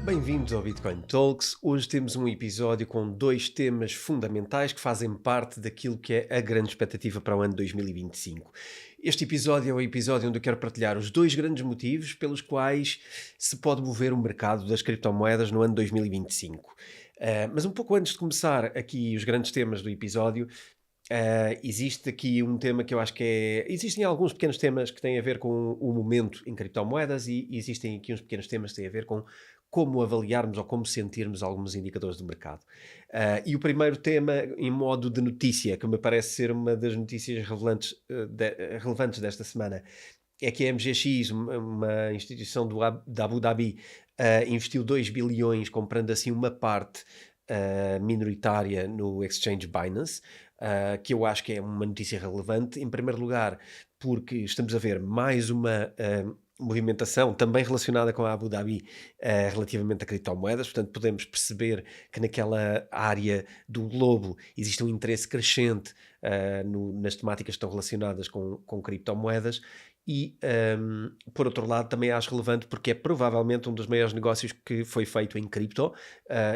Bem-vindos ao Bitcoin Talks. Hoje temos um episódio com dois temas fundamentais que fazem parte daquilo que é a grande expectativa para o ano 2025. Este episódio é o episódio onde eu quero partilhar os dois grandes motivos pelos quais se pode mover o mercado das criptomoedas no ano 2025. Mas um pouco antes de começar aqui os grandes temas do episódio, existe aqui um tema que eu acho que é... Existem alguns pequenos temas que têm a ver com o momento em criptomoedas e existem aqui uns pequenos temas que têm a ver com como avaliarmos ou como sentirmos alguns indicadores do mercado. E o primeiro tema, em modo de notícia, que me parece ser uma das notícias relevantes desta semana, é que a MGX, uma instituição da Abu Dhabi, investiu 2 bilhões comprando assim uma parte minoritária no exchange Binance, que eu acho que é uma notícia relevante, em primeiro lugar porque estamos a ver mais uma movimentação também relacionada com a Abu Dhabi relativamente a criptomoedas, portanto podemos perceber que naquela área do globo existe um interesse crescente nas temáticas que estão relacionadas com criptomoedas. E, por outro lado, também acho relevante porque é provavelmente um dos maiores negócios que foi feito em cripto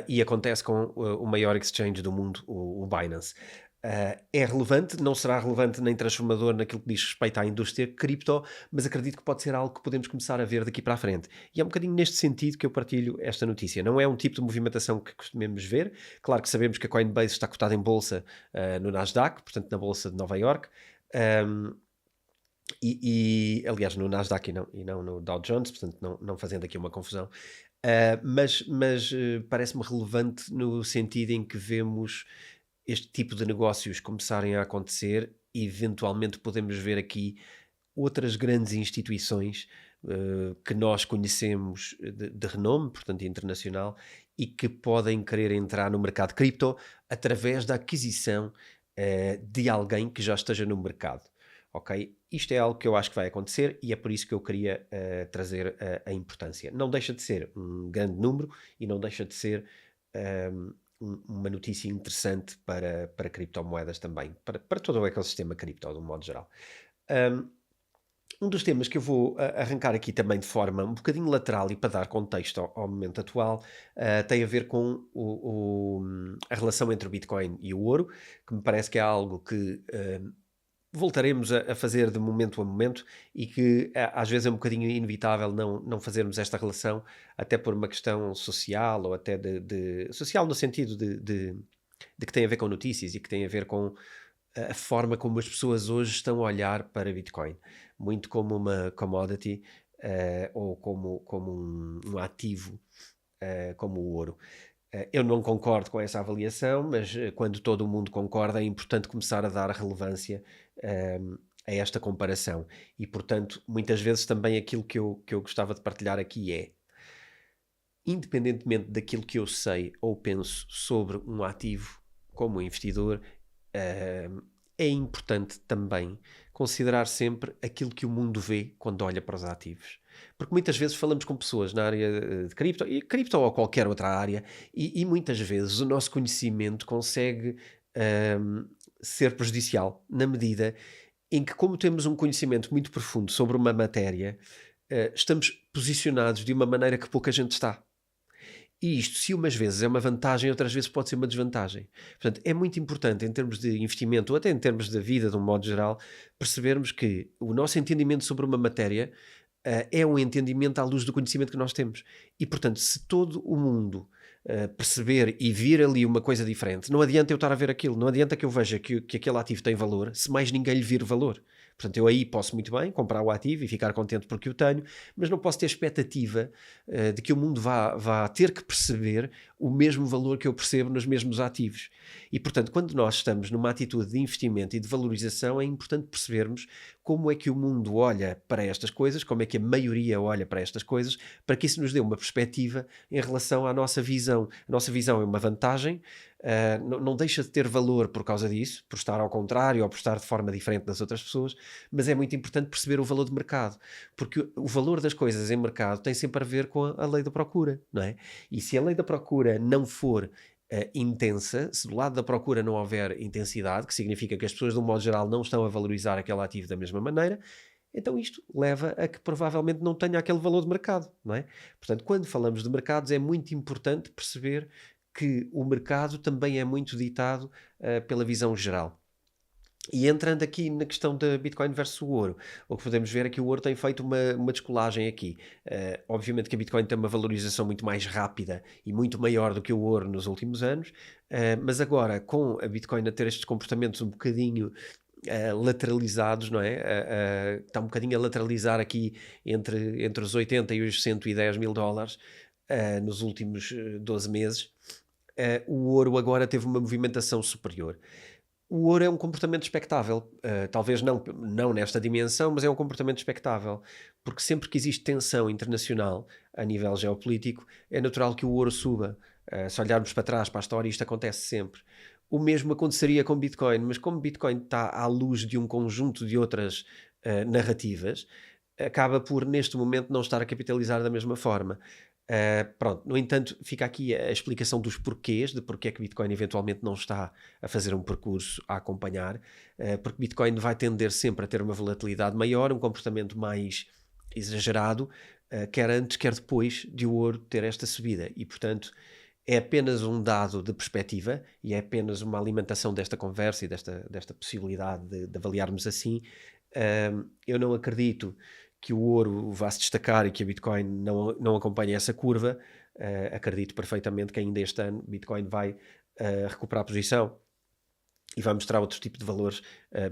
e acontece com o maior exchange do mundo, o Binance. É relevante, não será relevante nem transformador naquilo que diz respeito à indústria cripto, mas acredito que pode ser algo que podemos começar a ver daqui para a frente. E é um bocadinho neste sentido que eu partilho esta notícia. Não é um tipo de movimentação que costumemos ver. Claro que sabemos que a Coinbase está cotada em bolsa no Nasdaq, portanto na bolsa de Nova York. Aliás, no Nasdaq e não no Dow Jones, portanto não fazendo aqui uma confusão. Mas parece-me relevante no sentido em que vemos este tipo de negócios começarem a acontecer e eventualmente podemos ver aqui outras grandes instituições que nós conhecemos de renome, portanto internacional, e que podem querer entrar no mercado cripto através da aquisição de alguém que já esteja no mercado. Ok? Isto é algo que eu acho que vai acontecer e é por isso que eu queria trazer a importância. Não deixa de ser um grande número e não deixa de ser uma notícia interessante para criptomoedas também, para todo o ecossistema cripto, de um modo geral. Um dos temas que eu vou arrancar aqui também de forma um bocadinho lateral e para dar contexto ao momento atual, tem a ver com a relação entre o Bitcoin e o ouro, que me parece que é algo que voltaremos a fazer de momento a momento e que às vezes é um bocadinho inevitável não fazermos esta relação, até por uma questão social ou até social no sentido de que tem a ver com notícias e que tem a ver com a forma como as pessoas hoje estão a olhar para Bitcoin, muito como uma commodity ou como um ativo como o ouro. Eu não concordo com essa avaliação, mas quando todo o mundo concorda é importante começar a dar relevância a esta comparação. E, portanto, muitas vezes também aquilo que eu gostava de partilhar aqui é, independentemente daquilo que eu sei ou penso sobre um ativo como investidor, é importante também considerar sempre aquilo que o mundo vê quando olha para os ativos. Porque muitas vezes falamos com pessoas na área de cripto ou qualquer outra área, e muitas vezes o nosso conhecimento consegue ser prejudicial na medida em que, como temos um conhecimento muito profundo sobre uma matéria, estamos posicionados de uma maneira que pouca gente está. E isto, se umas vezes é uma vantagem, outras vezes pode ser uma desvantagem. Portanto, é muito importante em termos de investimento, ou até em termos da vida de um modo geral, percebermos que o nosso entendimento sobre uma matéria é um entendimento à luz do conhecimento que nós temos. E, portanto, se todo o mundo perceber e vir ali uma coisa diferente, não adianta eu estar a ver aquilo, não adianta que eu veja que aquele ativo tem valor, se mais ninguém lhe vir valor. Portanto, eu aí posso muito bem comprar o ativo e ficar contente porque o tenho, mas não posso ter expectativa de que o mundo vá ter que perceber o mesmo valor que eu percebo nos mesmos ativos. E, portanto, quando nós estamos numa atitude de investimento e de valorização, é importante percebermos como é que o mundo olha para estas coisas, como é que a maioria olha para estas coisas, para que isso nos dê uma perspectiva em relação à nossa visão. A nossa visão é uma vantagem, não deixa de ter valor por causa disso, por estar ao contrário ou por estar de forma diferente das outras pessoas, mas é muito importante perceber o valor de mercado, porque o valor das coisas em mercado tem sempre a ver com a lei da procura, não é? E se a lei da procura não for intensa, se do lado da procura não houver intensidade, que significa que as pessoas de um modo geral não estão a valorizar aquele ativo da mesma maneira, então isto leva a que provavelmente não tenha aquele valor de mercado, não é? Portanto, quando falamos de mercados, é muito importante perceber que o mercado também é muito ditado pela visão geral. E entrando aqui na questão da Bitcoin versus o ouro, o que podemos ver é que o ouro tem feito uma descolagem aqui. Obviamente que a Bitcoin tem uma valorização muito mais rápida e muito maior do que o ouro nos últimos anos, mas agora com a Bitcoin a ter estes comportamentos um bocadinho lateralizados, não é? Está um bocadinho a lateralizar aqui entre os 80 e os 110 mil dólares nos últimos 12 meses. O ouro agora teve uma movimentação superior. O ouro é um comportamento expectável, talvez não nesta dimensão, mas é um comportamento expectável, porque sempre que existe tensão internacional a nível geopolítico, é natural que o ouro suba. Se olharmos para trás, para a história, isto acontece sempre. O mesmo aconteceria com Bitcoin, mas como Bitcoin está à luz de um conjunto de outras narrativas, acaba por, neste momento, não estar a capitalizar da mesma forma. Pronto, no entanto, fica aqui a explicação dos porquês, de porque é que Bitcoin eventualmente não está a fazer um percurso a acompanhar, porque Bitcoin vai tender sempre a ter uma volatilidade maior, um comportamento mais exagerado, quer antes, quer depois de o ouro ter esta subida. E, portanto, é apenas um dado de perspectiva e é apenas uma alimentação desta conversa e desta possibilidade de avaliarmos assim. Eu não acredito que o ouro vá se destacar e que a Bitcoin não acompanhe essa curva. Acredito perfeitamente que ainda este ano Bitcoin vai recuperar a posição e vai mostrar outro tipo de valores,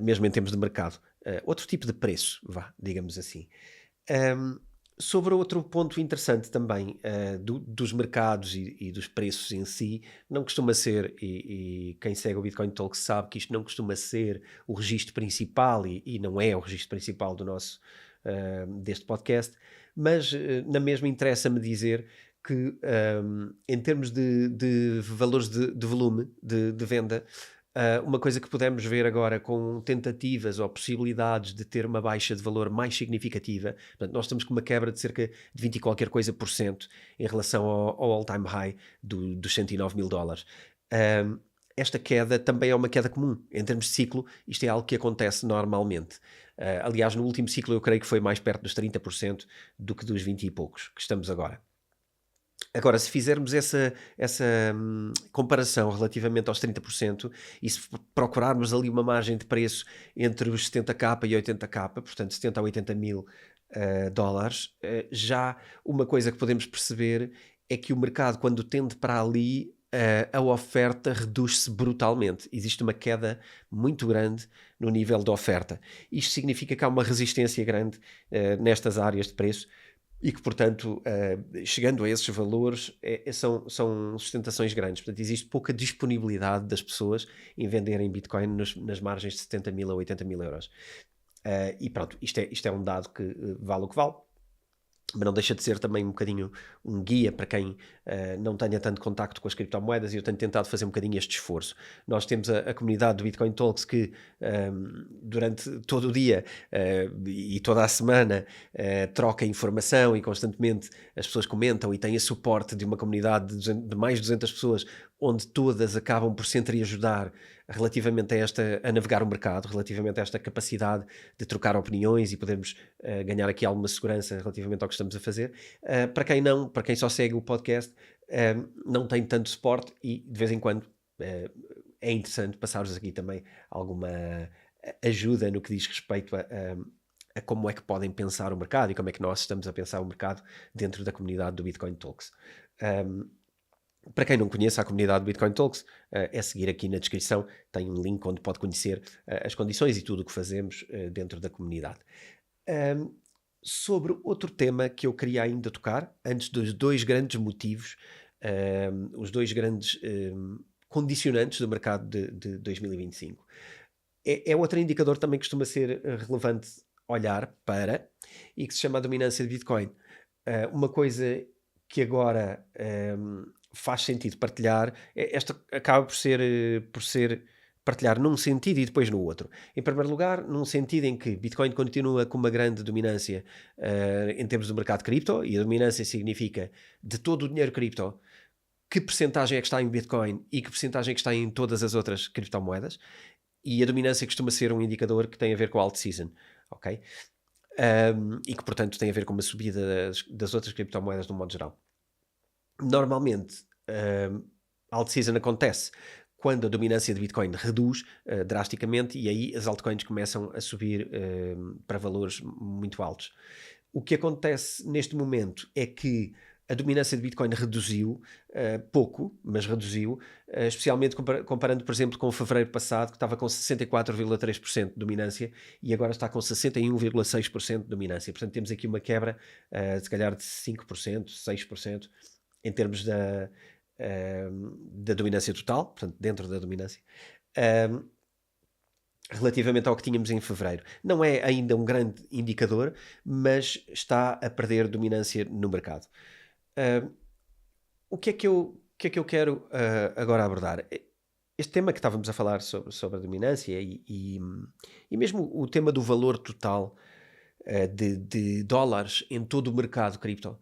mesmo em termos de mercado. Outro tipo de preço, digamos assim. Sobre outro ponto interessante também dos mercados e dos preços em si, não costuma ser, e quem segue o Bitcoin Talk sabe que isto não costuma ser o registro principal e não é o registro principal do nosso deste podcast, mas na mesma interessa-me dizer que em termos de valores de volume de venda, uma coisa que podemos ver agora com tentativas ou possibilidades de ter uma baixa de valor mais significativa, portanto, nós estamos com uma quebra de cerca de 20 e qualquer coisa por cento em relação ao all-time high dos 109 mil dólares. Esta queda também é uma queda comum. Em termos de ciclo, isto é algo que acontece normalmente. Aliás, no último ciclo eu creio que foi mais perto dos 30% do que dos 20 e poucos que estamos agora. Agora, se fizermos essa comparação relativamente aos 30% e se procurarmos ali uma margem de preço entre os 70k e 80k, portanto 70 a 80 mil dólares, já uma coisa que podemos perceber é que o mercado, quando tende para ali, a oferta reduz-se brutalmente. Existe uma queda muito grande no nível de oferta. Isto significa que há uma resistência grande nestas áreas de preço e que, portanto, chegando a esses valores, são sustentações grandes. Portanto, existe pouca disponibilidade das pessoas em venderem Bitcoin nas margens de 70 mil a 80 mil euros. E pronto, isto é um dado que vale o que vale. Mas não deixa de ser também um bocadinho um guia para quem não tenha tanto contacto com as criptomoedas, e eu tenho tentado fazer um bocadinho este esforço. Nós temos a comunidade do Bitcoin Talks que durante todo o dia e toda a semana troca informação e constantemente as pessoas comentam e tem a suporte de uma comunidade de mais de 200 pessoas, onde todas acabam por se entreajudar relativamente a navegar o mercado, relativamente a esta capacidade de trocar opiniões e podermos ganhar aqui alguma segurança relativamente ao que estamos a fazer. Para quem só segue o podcast, não tem tanto suporte e de vez em quando é interessante passar-vos aqui também alguma ajuda no que diz respeito a como é que podem pensar o mercado e como é que nós estamos a pensar o mercado dentro da comunidade do Bitcoin Talks. Para quem não conhece a comunidade do Bitcoin Talks, é seguir aqui na descrição, tem um link onde pode conhecer as condições e tudo o que fazemos dentro da comunidade. Sobre outro tema que eu queria ainda tocar, antes dos dois grandes motivos, os dois grandes condicionantes do mercado de 2025. É outro indicador também que costuma ser relevante olhar para, e que se chama a dominância de Bitcoin. Uma coisa que agora faz sentido partilhar, esta acaba por ser partilhar num sentido e depois no outro. Em primeiro lugar, num sentido em que Bitcoin continua com uma grande dominância em termos do mercado cripto, e a dominância significa de todo o dinheiro cripto, que percentagem é que está em Bitcoin e que percentagem é que está em todas as outras criptomoedas, e a dominância costuma ser um indicador que tem a ver com a alt season, ok? e que, portanto, tem a ver com uma subida das outras criptomoedas de um modo geral. Normalmente, a alt-season acontece quando a dominância de Bitcoin reduz drasticamente e aí as altcoins começam a subir para valores muito altos. O que acontece neste momento é que a dominância de Bitcoin reduziu, pouco, mas reduziu, especialmente comparando, por exemplo, com o fevereiro passado, que estava com 64,3% de dominância e agora está com 61,6% de dominância. Portanto, temos aqui uma quebra, se calhar de 5%, 6%, em termos da dominância total, portanto, dentro da dominância. Relativamente ao que tínhamos em fevereiro. Não é ainda um grande indicador, mas está a perder dominância no mercado. O que é que eu quero agora abordar? Este tema que estávamos a falar sobre a dominância e mesmo o tema do valor total de dólares em todo o mercado cripto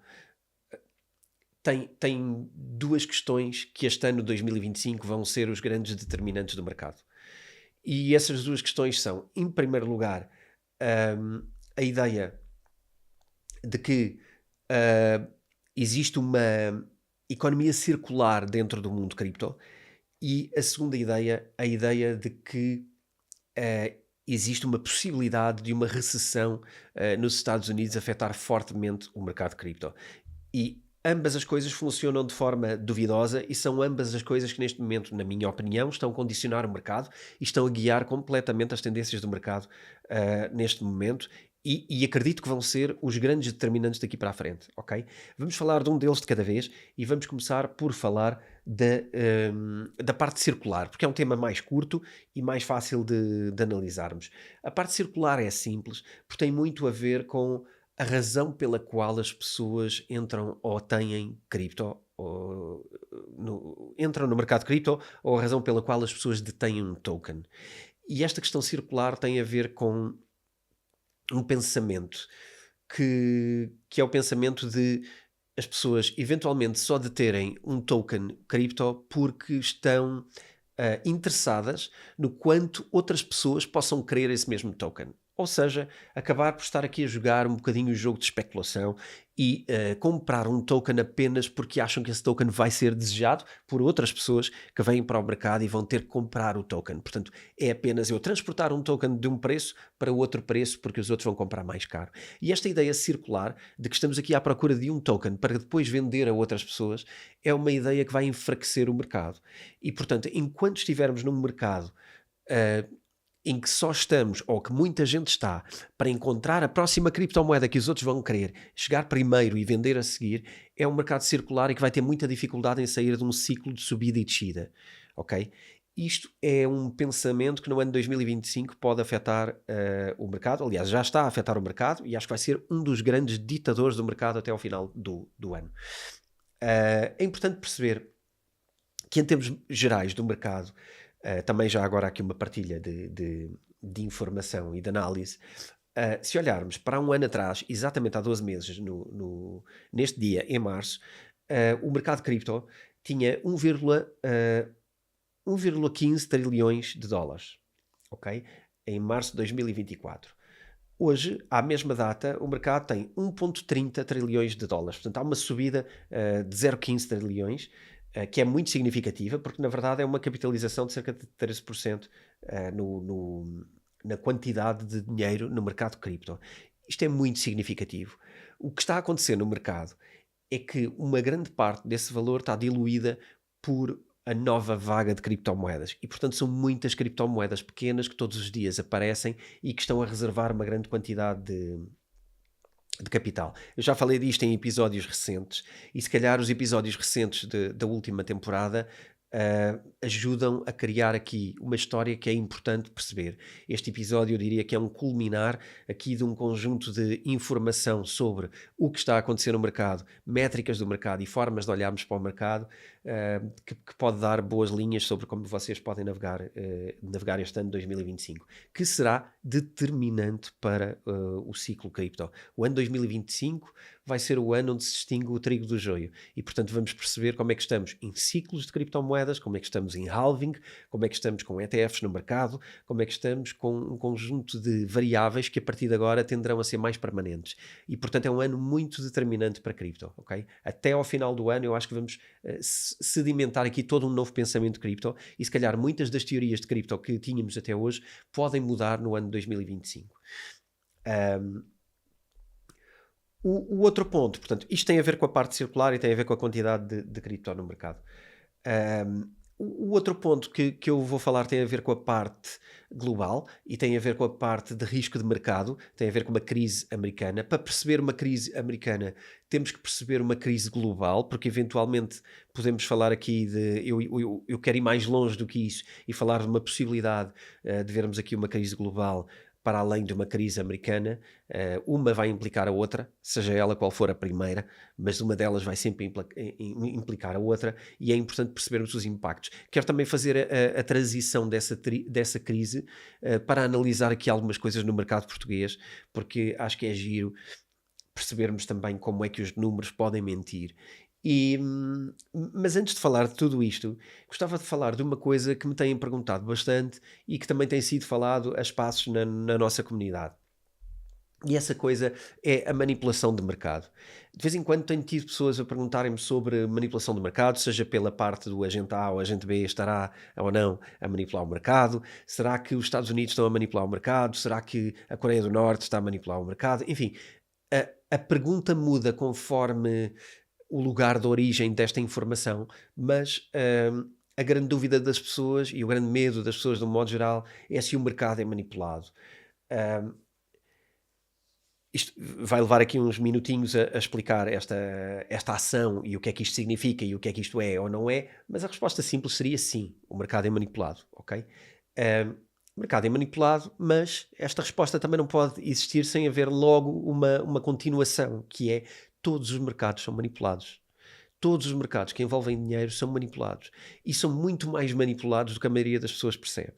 tem duas questões que este ano 2025 vão ser os grandes determinantes do mercado. E essas duas questões são, em primeiro lugar, a ideia de que existe uma economia circular dentro do mundo cripto e a segunda ideia, a ideia de que existe uma possibilidade de uma recessão nos Estados Unidos afetar fortemente o mercado cripto. E ambas as coisas funcionam de forma duvidosa e são ambas as coisas que neste momento, na minha opinião, estão a condicionar o mercado e estão a guiar completamente as tendências do mercado neste momento e acredito que vão ser os grandes determinantes daqui para a frente, ok? Vamos falar de um deles de cada vez e vamos começar por falar da parte circular, porque é um tema mais curto e mais fácil de analisarmos. A parte circular é simples, porque tem muito a ver com a razão pela qual as pessoas entram ou têm cripto, ou entram no mercado cripto, ou a razão pela qual as pessoas detêm um token. E esta questão circular tem a ver com um pensamento que é o pensamento de as pessoas eventualmente só deterem um token cripto porque estão interessadas no quanto outras pessoas possam querer esse mesmo token. Ou seja, acabar por estar aqui a jogar um bocadinho o jogo de especulação e comprar um token apenas porque acham que esse token vai ser desejado por outras pessoas que vêm para o mercado e vão ter que comprar o token. Portanto, é apenas eu transportar um token de um preço para outro preço porque os outros vão comprar mais caro. E esta ideia circular de que estamos aqui à procura de um token para depois vender a outras pessoas é uma ideia que vai enfraquecer o mercado. E, portanto, enquanto estivermos num mercado em que só estamos, ou que muita gente está, para encontrar a próxima criptomoeda que os outros vão querer, chegar primeiro e vender a seguir, é um mercado circular e que vai ter muita dificuldade em sair de um ciclo de subida e descida, ok? Isto é um pensamento que no ano 2025 pode afetar o mercado, aliás já está a afetar o mercado e acho que vai ser um dos grandes ditadores do mercado até ao final do ano. É importante perceber que em termos gerais do mercado, também já agora aqui uma partilha de informação e de análise. Se olharmos para um ano atrás, exatamente há 12 meses, neste dia, em março, o mercado cripto tinha 1,15 trilhões de dólares, ok? Em março de 2024. Hoje, à mesma data, o mercado tem 1,30 trilhões de dólares. Portanto, há uma subida de 0,15 trilhões, que é muito significativa, porque na verdade é uma capitalização de cerca de 13% na quantidade de dinheiro no mercado cripto. Isto é muito significativo. O que está a acontecer no mercado é que uma grande parte desse valor está diluída por a nova vaga de criptomoedas. E, portanto, são muitas criptomoedas pequenas que todos os dias aparecem e que estão a reservar uma grande quantidade de capital. Eu já falei disto em episódios recentes e se calhar os episódios recentes da última temporada ajudam a criar aqui uma história que é importante perceber. Este episódio eu diria que é um culminar aqui de um conjunto de informação sobre o que está a acontecer no mercado, métricas do mercado e formas de olharmos para o mercado que pode dar boas linhas sobre como vocês podem navegar este ano de 2025, que será determinante para o ciclo cripto. O ano 2025 vai ser o ano onde se distingue o trigo do joio e, portanto, vamos perceber como é que estamos em ciclos de criptomoedas, como é que estamos em halving, como é que estamos com ETFs no mercado, como é que estamos com um conjunto de variáveis que a partir de agora tenderão a ser mais permanentes. E, portanto, é um ano muito determinante para cripto, ok? Até ao final do ano eu acho que vamos sedimentar aqui todo um novo pensamento de cripto e se calhar muitas das teorias de cripto que tínhamos até hoje podem mudar no ano 2025. O outro ponto, portanto, isto tem a ver com a parte circular e tem a ver com a quantidade de cripto no mercado. O outro ponto que eu vou falar tem a ver com a parte global e tem a ver com a parte de risco de mercado, tem a ver com uma crise americana. Para perceber uma crise americana, temos que perceber uma crise global, porque eventualmente podemos falar aqui de. Eu quero ir mais longe do que isso e falar de uma possibilidade de vermos aqui uma crise global para além de uma crise americana. Uma vai implicar a outra, seja ela qual for a primeira, mas uma delas vai sempre implicar a outra e é importante percebermos os impactos. Quero também fazer a transição dessa crise para analisar aqui algumas coisas no mercado português, porque acho que é giro percebermos também como é que os números podem mentir. Mas antes de falar de tudo isto, gostava de falar de uma coisa que me têm perguntado bastante e que também tem sido falado a espaços na nossa comunidade. E essa coisa é a manipulação de mercado. De vez em quando tenho tido pessoas a perguntarem-me sobre manipulação de mercado, seja pela parte do agente A ou agente B estará ou não a manipular o mercado, será que os Estados Unidos estão a manipular o mercado, será que a Coreia do Norte está a manipular o mercado, enfim, a pergunta muda conforme o lugar de origem desta informação, mas a grande dúvida das pessoas e o grande medo das pessoas, de um modo geral, é se o mercado é manipulado. Hum, Isto vai levar aqui uns minutinhos a explicar esta ação e o que é que isto significa e o que é que isto é ou não é, mas a resposta simples seria sim, o mercado é manipulado, ok? O mercado é manipulado, mas esta resposta também não pode existir sem haver logo uma continuação, que é todos os mercados são manipulados. Todos os mercados que envolvem dinheiro são manipulados. E são muito mais manipulados do que a maioria das pessoas percebe.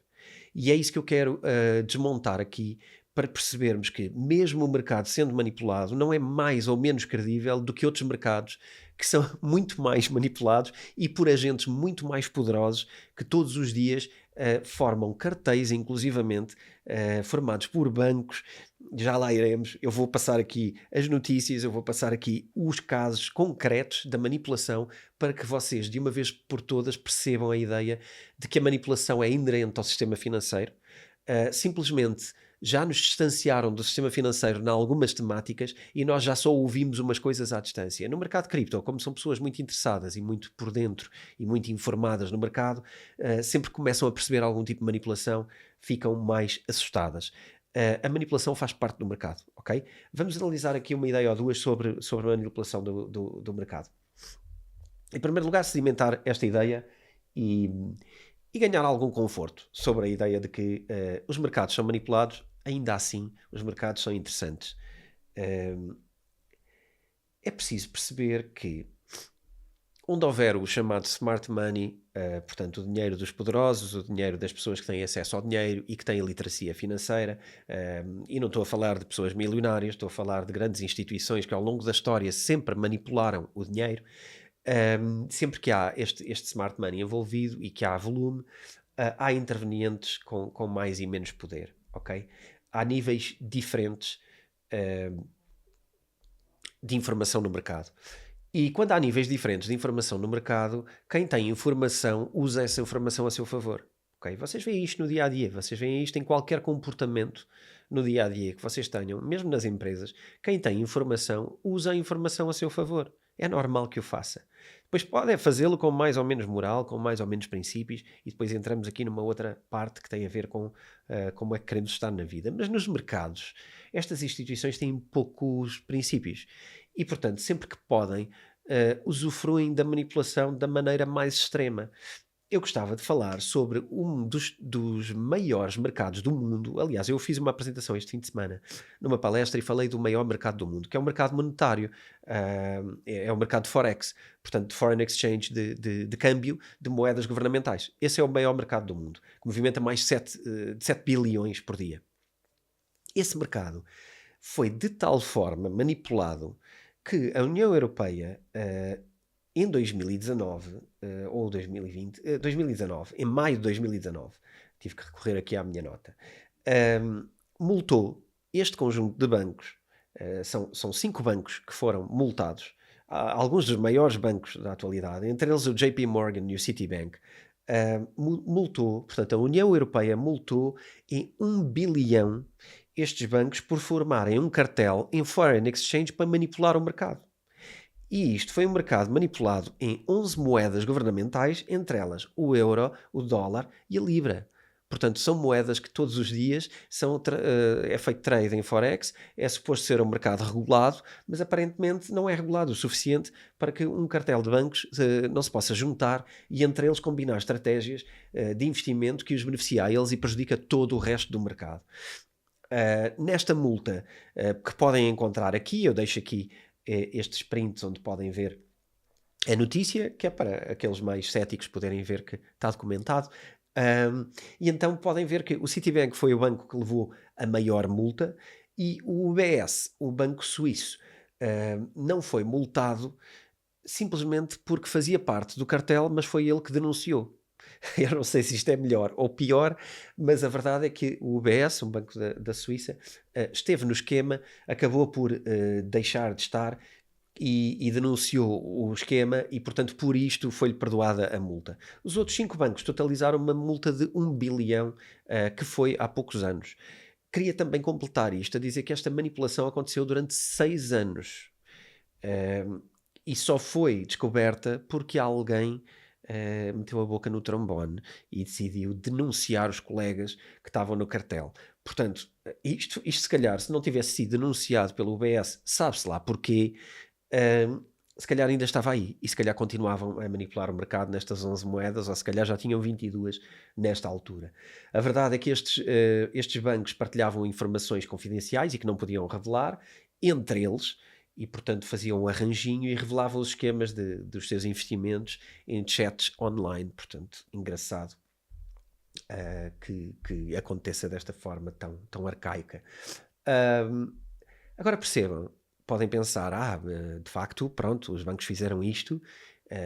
E é isso que eu quero desmontar aqui para percebermos que, mesmo o mercado sendo manipulado, não é mais ou menos credível do que outros mercados que são muito mais manipulados e por agentes muito mais poderosos que todos os dias formam cartéis, inclusivamente, formados por bancos. Já lá iremos. Eu vou passar aqui as notícias, eu vou passar aqui os casos concretos da manipulação para que vocês, de uma vez por todas, percebam a ideia de que a manipulação é inerente ao sistema financeiro. Simplesmente já nos distanciaram do sistema financeiro em algumas temáticas e nós já só ouvimos umas coisas à distância. No mercado cripto, como são pessoas muito interessadas e muito por dentro e muito informadas no mercado, sempre que começam a perceber algum tipo de manipulação, ficam mais assustadas. A manipulação faz parte do mercado, ok? Vamos analisar aqui uma ideia ou duas sobre a manipulação do mercado. Em primeiro lugar, sedimentar esta ideia e ganhar algum conforto sobre a ideia de que os mercados são manipulados, ainda assim os mercados são interessantes. É preciso perceber que onde houver o chamado smart money, portanto o dinheiro dos poderosos, o dinheiro das pessoas que têm acesso ao dinheiro e que têm literacia financeira, e não estou a falar de pessoas milionárias, estou a falar de grandes instituições que ao longo da história sempre manipularam o dinheiro. Sempre que há este smart money envolvido e que há volume, há intervenientes com mais e menos poder, ok? Há níveis diferentes de informação no mercado. E quando há níveis diferentes de informação no mercado, quem tem informação usa essa informação a seu favor. Okay? Vocês veem isto no dia-a-dia, vocês veem isto em qualquer comportamento no dia-a-dia que vocês tenham, mesmo nas empresas. Quem tem informação usa a informação a seu favor. É normal que o faça. Depois pode fazê-lo com mais ou menos moral, com mais ou menos princípios, e depois entramos aqui numa outra parte que tem a ver com como é que queremos estar na vida. Mas nos mercados, estas instituições têm poucos princípios. E, portanto, sempre que podem, usufruem da manipulação da maneira mais extrema. eu gostava de falar sobre um dos maiores mercados do mundo. Aliás, eu fiz uma apresentação este fim de semana numa palestra e falei do maior mercado do mundo, que é o mercado monetário. É o mercado de Forex, portanto, de Foreign Exchange, de câmbio de moedas governamentais. Esse é o maior mercado do mundo, que movimenta mais de 7 bilhões por dia. Esse mercado foi de tal forma manipulado que a União Europeia, em 2019, ou 2020, 2019, em maio de 2019, tive que recorrer aqui à minha nota, multou este conjunto de bancos. São 5 bancos que foram multados, alguns dos maiores bancos da atualidade, entre eles o JP Morgan e o Citibank. Multou, portanto, a União Europeia multou em 1 bilhão estes bancos por formarem um cartel em foreign exchange para manipular o mercado. E isto foi um mercado manipulado em 11 moedas governamentais, entre elas o euro, o dólar e a libra. Portanto, são moedas que todos os dias é feito trade em Forex, é suposto ser um mercado regulado, mas aparentemente não é regulado o suficiente para que um cartel de bancos não se possa juntar e entre eles combinar estratégias de investimento que os beneficia a eles e prejudica todo o resto do mercado. Nesta multa que podem encontrar aqui, eu deixo aqui estes prints onde podem ver a notícia, que é para aqueles mais céticos poderem ver que está documentado. E então podem ver que o Citibank foi o banco que levou a maior multa e o UBS, o banco suíço, não foi multado simplesmente porque fazia parte do cartel, mas foi ele que denunciou. Eu não sei se isto é melhor ou pior, mas a verdade é que o UBS, um banco da Suíça, esteve no esquema, acabou por deixar de estar e denunciou o esquema e, portanto, por isto foi-lhe perdoada a multa. Os outros 5 bancos totalizaram uma multa de 1 bilhão, que foi há poucos anos. Queria também completar isto a dizer que esta manipulação aconteceu durante 6 anos. E só foi descoberta porque alguém meteu a boca no trombone e decidiu denunciar os colegas que estavam no cartel. Portanto, isto se calhar, se não tivesse sido denunciado pelo UBS, sabe-se lá porquê, se calhar ainda estava aí e se calhar continuavam a manipular o mercado nestas 11 moedas, ou se calhar já tinham 22 nesta altura. A verdade é que estes bancos partilhavam informações confidenciais e que não podiam revelar entre eles, e portanto faziam um arranjinho e revelavam os esquemas dos seus investimentos em chats online. Portanto, engraçado que aconteça desta forma tão arcaica. Agora percebam, podem pensar, de facto, pronto, os bancos fizeram isto,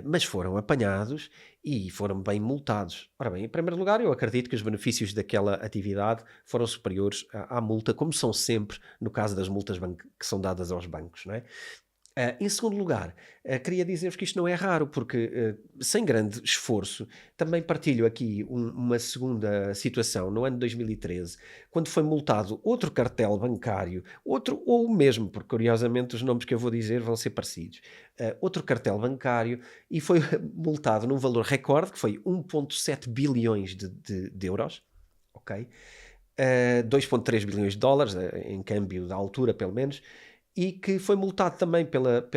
mas foram apanhados e foram bem multados. Ora bem, em primeiro lugar, eu acredito que os benefícios daquela atividade foram superiores à multa, como são sempre no caso das multas que são dadas aos bancos, não é? Em segundo lugar, queria dizer-vos que isto não é raro, porque sem grande esforço, também partilho aqui uma segunda situação no ano de 2013, quando foi multado outro cartel bancário, outro ou o mesmo, porque curiosamente os nomes que eu vou dizer vão ser parecidos, outro cartel bancário, e foi multado num valor recorde, que foi 1,7 bilhões de euros, ok? 2,3 bilhões de dólares, em câmbio da altura pelo menos, e que foi multado também pela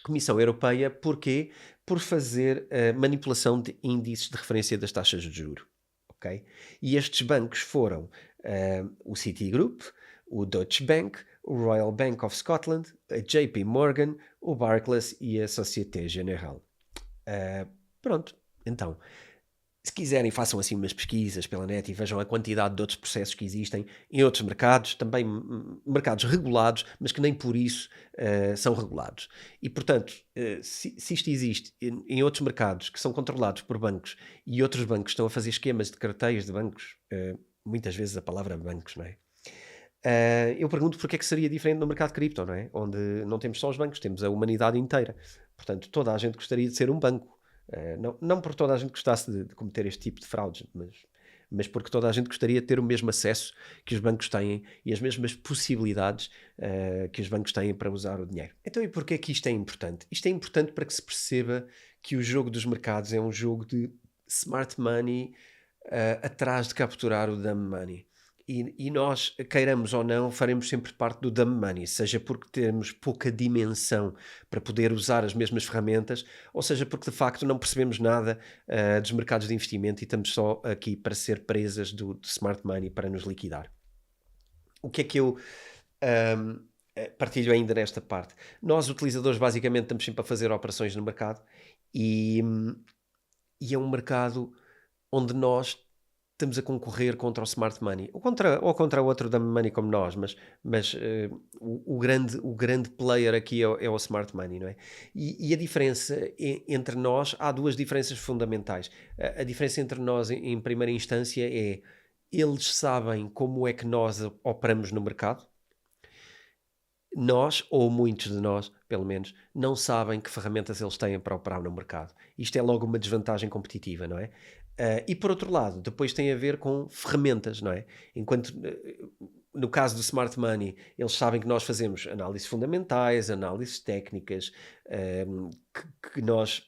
Comissão Europeia. Porquê? Por fazer manipulação de índices de referência das taxas de juro. Okay? E estes bancos foram o Citigroup, o Deutsche Bank, o Royal Bank of Scotland, a JP Morgan, o Barclays e a Société Générale. Pronto, então, se quiserem, façam assim umas pesquisas pela net e vejam a quantidade de outros processos que existem em outros mercados, também mercados regulados, mas que nem por isso são regulados. E, portanto, se isto existe em outros mercados que são controlados por bancos e outros bancos estão a fazer esquemas de carteiros de bancos, muitas vezes a palavra bancos, não é? Eu pergunto porque é que seria diferente no mercado cripto, não é? Onde não temos só os bancos, temos a humanidade inteira. Portanto, toda a gente gostaria de ser um banco. Não porque toda a gente gostasse de cometer este tipo de fraudes, mas porque toda a gente gostaria de ter o mesmo acesso que os bancos têm e as mesmas possibilidades que os bancos têm para usar o dinheiro. Então, e porquê é que isto é importante? Isto é importante para que se perceba que o jogo dos mercados é um jogo de smart money atrás de capturar o dumb money. e nós, queiramos ou não, faremos sempre parte do dumb money, seja porque temos pouca dimensão para poder usar as mesmas ferramentas, ou seja porque de facto não percebemos nada dos mercados de investimento e estamos só aqui para ser presas do smart money para nos liquidar. O que é que eu ahm, partilho ainda nesta parte? Nós, utilizadores, basicamente estamos sempre a fazer operações no mercado e, e é um mercado onde nós estamos a concorrer contra o smart money ou contra outro da money como nós, mas o grande player aqui é o smart money, não é? E a diferença entre nós, há duas diferenças fundamentais. A diferença entre nós, em primeira instância, é eles sabem como é que nós operamos no mercado. Nós, ou muitos de nós, pelo menos, não sabem que ferramentas eles têm para operar no mercado. Isto é logo uma desvantagem competitiva, não é? E por outro lado, depois tem a ver com ferramentas, não é? Enquanto no caso do Smart Money, eles sabem que nós fazemos análises fundamentais, análises técnicas, que nós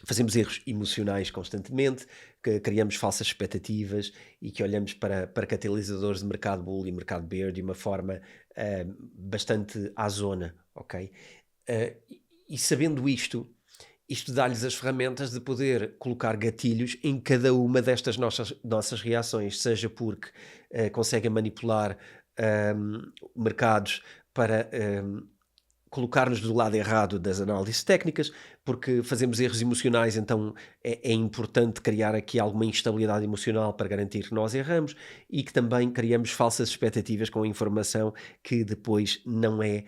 fazemos erros emocionais constantemente, que criamos falsas expectativas e que olhamos para catalisadores de mercado bull e mercado bear de uma forma bastante à zona, ok? E sabendo isto dá-lhes as ferramentas de poder colocar gatilhos em cada uma destas nossas reações, seja porque conseguem manipular mercados para colocar-nos do lado errado das análises técnicas, porque fazemos erros emocionais, então é importante criar aqui alguma instabilidade emocional para garantir que nós erramos e que também criamos falsas expectativas com a informação que depois não é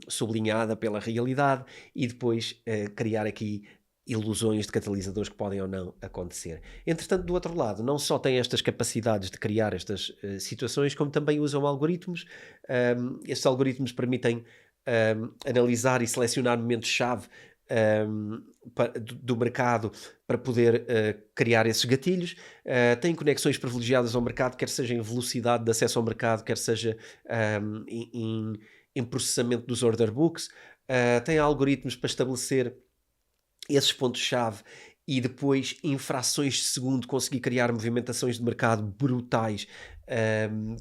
sublinhada pela realidade e depois criar aqui ilusões de catalisadores que podem ou não acontecer. Entretanto, do outro lado, não só têm estas capacidades de criar estas situações, como também usam algoritmos. Estes algoritmos permitem analisar e selecionar momentos-chave do mercado para poder criar esses gatilhos. Têm conexões privilegiadas ao mercado, quer seja em velocidade de acesso ao mercado, quer seja em processamento dos order books. Têm algoritmos para estabelecer esses pontos-chave e depois, em frações de segundo, conseguir criar movimentações de mercado brutais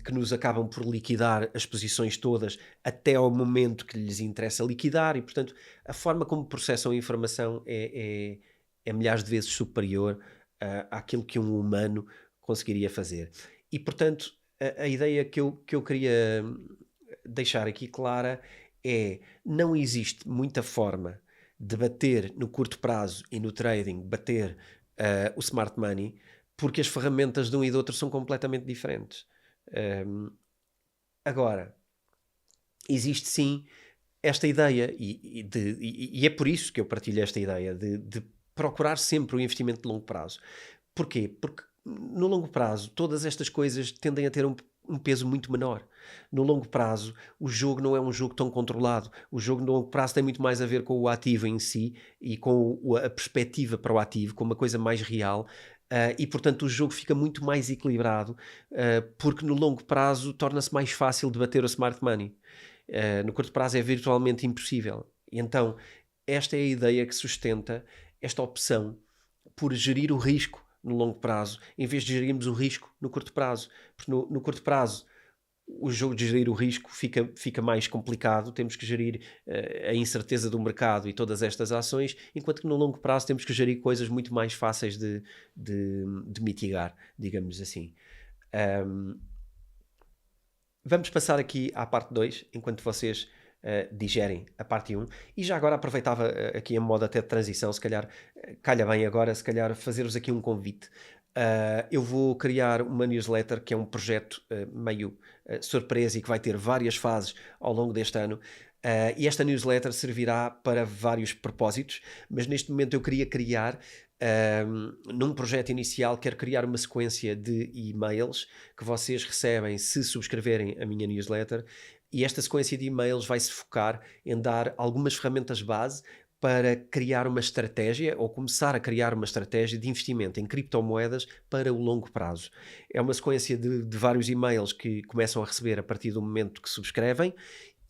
que nos acabam por liquidar as posições todas até ao momento que lhes interessa liquidar e, portanto, a forma como processam a informação é milhares de vezes superior àquilo que um humano conseguiria fazer. E, portanto, a ideia que eu queria deixar aqui clara é: não existe muita forma de bater no curto prazo e no trading, bater o smart money, porque as ferramentas de um e do outro são completamente diferentes. Agora, existe sim esta ideia, e é por isso que eu partilho esta ideia de procurar sempre o investimento de longo prazo. Porquê? Porque no longo prazo todas estas coisas tendem a ter um peso muito menor. No longo prazo, o jogo não é um jogo tão controlado. O jogo no longo prazo tem muito mais a ver com o ativo em si e com a perspectiva para o ativo, com uma coisa mais real. E portanto o jogo fica muito mais equilibrado, porque no longo prazo torna-se mais fácil de bater o smart money. No curto prazo é virtualmente impossível. E então esta é a ideia que sustenta esta opção por gerir o risco no longo prazo, em vez de gerirmos o risco no curto prazo. Porque no curto prazo o jogo de gerir o risco fica mais complicado, temos que gerir a incerteza do mercado e todas estas ações, enquanto que no longo prazo temos que gerir coisas muito mais fáceis de mitigar, digamos assim. Vamos passar aqui à parte 2, enquanto vocês digerem a parte 1. E já agora aproveitava aqui em modo até de transição, se calhar calha bem agora, se calhar fazer-vos aqui um convite. Eu vou criar uma newsletter que é um projeto meio surpresa e que vai ter várias fases ao longo deste ano. E esta newsletter servirá para vários propósitos, mas neste momento eu queria criar, num projeto inicial, quero criar uma sequência de e-mails que vocês recebem se subscreverem a minha newsletter, e esta sequência de e-mails vai se focar em dar algumas ferramentas base para criar uma estratégia ou começar a criar uma estratégia de investimento em criptomoedas para o longo prazo. É uma sequência de vários e-mails que começam a receber a partir do momento que subscrevem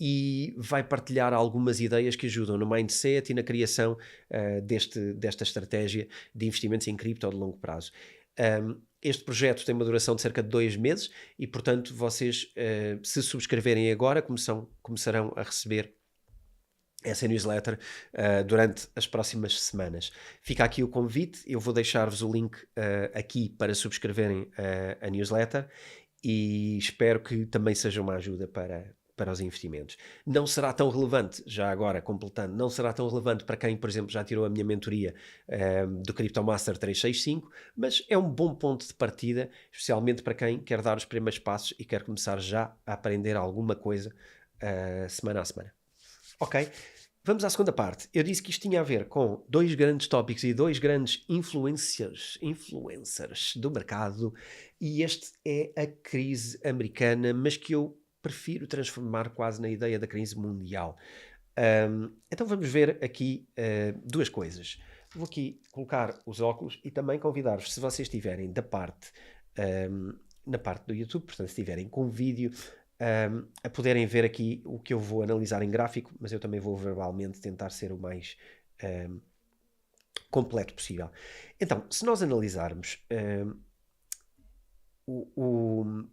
e vai partilhar algumas ideias que ajudam no mindset e na criação desta estratégia de investimentos em cripto de longo prazo. Este projeto tem uma duração de cerca de 2 meses e, portanto, vocês, se subscreverem agora, começarão a receber essa newsletter durante as próximas semanas. Fica aqui o convite, eu vou deixar-vos o link aqui para subscreverem a newsletter e espero que também seja uma ajuda para os investimentos. Não será tão relevante, já agora completando, não será tão relevante para quem, por exemplo, já tirou a minha mentoria do CryptoMaster 365, mas é um bom ponto de partida, especialmente para quem quer dar os primeiros passos e quer começar já a aprender alguma coisa semana a semana. Ok, vamos à segunda parte. Eu disse que isto tinha a ver com 2 grandes tópicos e 2 grandes influencers do mercado, e este é a crise americana, mas que eu prefiro transformar quase na ideia da crise mundial. Então vamos ver aqui 2 coisas. Vou aqui colocar os óculos e também convidar-vos, se vocês estiverem na parte do YouTube, portanto se estiverem com vídeo, a poderem ver aqui o que eu vou analisar em gráfico, mas eu também vou verbalmente tentar ser o mais completo possível. Então, se nós analisarmos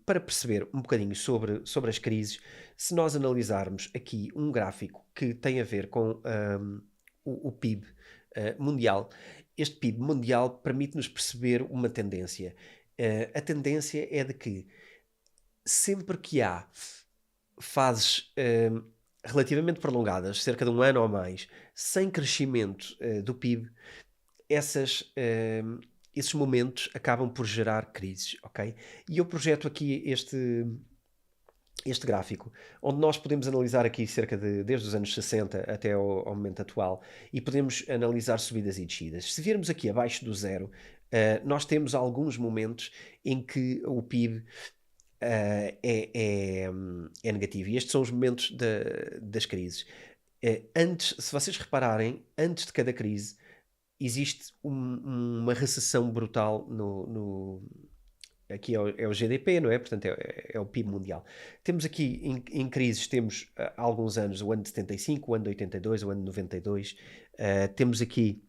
para perceber um bocadinho sobre as crises, se nós analisarmos aqui um gráfico que tem a ver com o PIB mundial, este PIB mundial permite-nos perceber uma tendência. A tendência é de que sempre que há fases relativamente prolongadas, cerca de um ano ou mais, sem crescimento do PIB, esses momentos acabam por gerar crises, ok? E eu projeto aqui este gráfico, onde nós podemos analisar aqui desde os anos 60 até ao momento atual, e podemos analisar subidas e descidas. Se virmos aqui abaixo do zero, nós temos alguns momentos em que o PIB é negativo. E estes são os momentos das crises. Se vocês repararem, antes de cada crise, existe uma recessão brutal aqui é o GDP, não é? Portanto, é o PIB mundial. Temos aqui, em crises, temos há alguns anos, o ano de 75, o ano de 82, o ano de 92. Temos aqui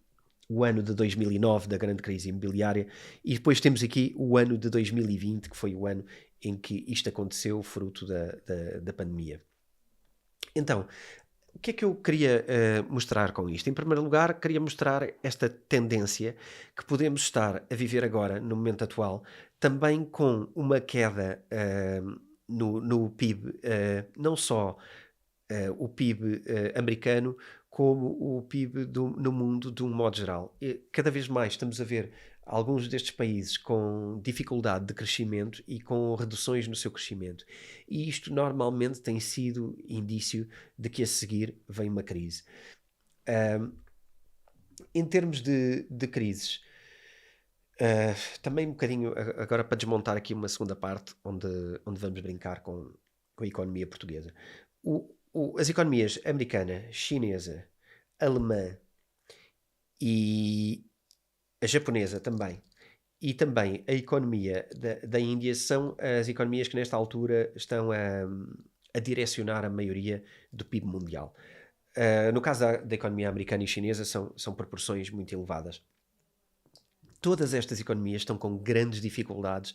o ano de 2009, da grande crise imobiliária, e depois temos aqui o ano de 2020, que foi o ano em que isto aconteceu, fruto da pandemia. Então, o que é que eu queria mostrar com isto? Em primeiro lugar, queria mostrar esta tendência que podemos estar a viver agora, no momento atual, também com uma queda no PIB, não só o PIB americano, como o PIB no mundo de um modo geral. E cada vez mais estamos a ver alguns destes países com dificuldade de crescimento e com reduções no seu crescimento. E isto normalmente tem sido indício de que a seguir vem uma crise. Em termos de crises, também um bocadinho, agora para desmontar aqui uma segunda parte, onde vamos brincar com a economia portuguesa. As economias americana, chinesa, alemã e a japonesa também, e também a economia da Índia, são as economias que nesta altura estão a direcionar a maioria do PIB mundial. No caso da economia americana e chinesa, são proporções muito elevadas. Todas estas economias estão com grandes dificuldades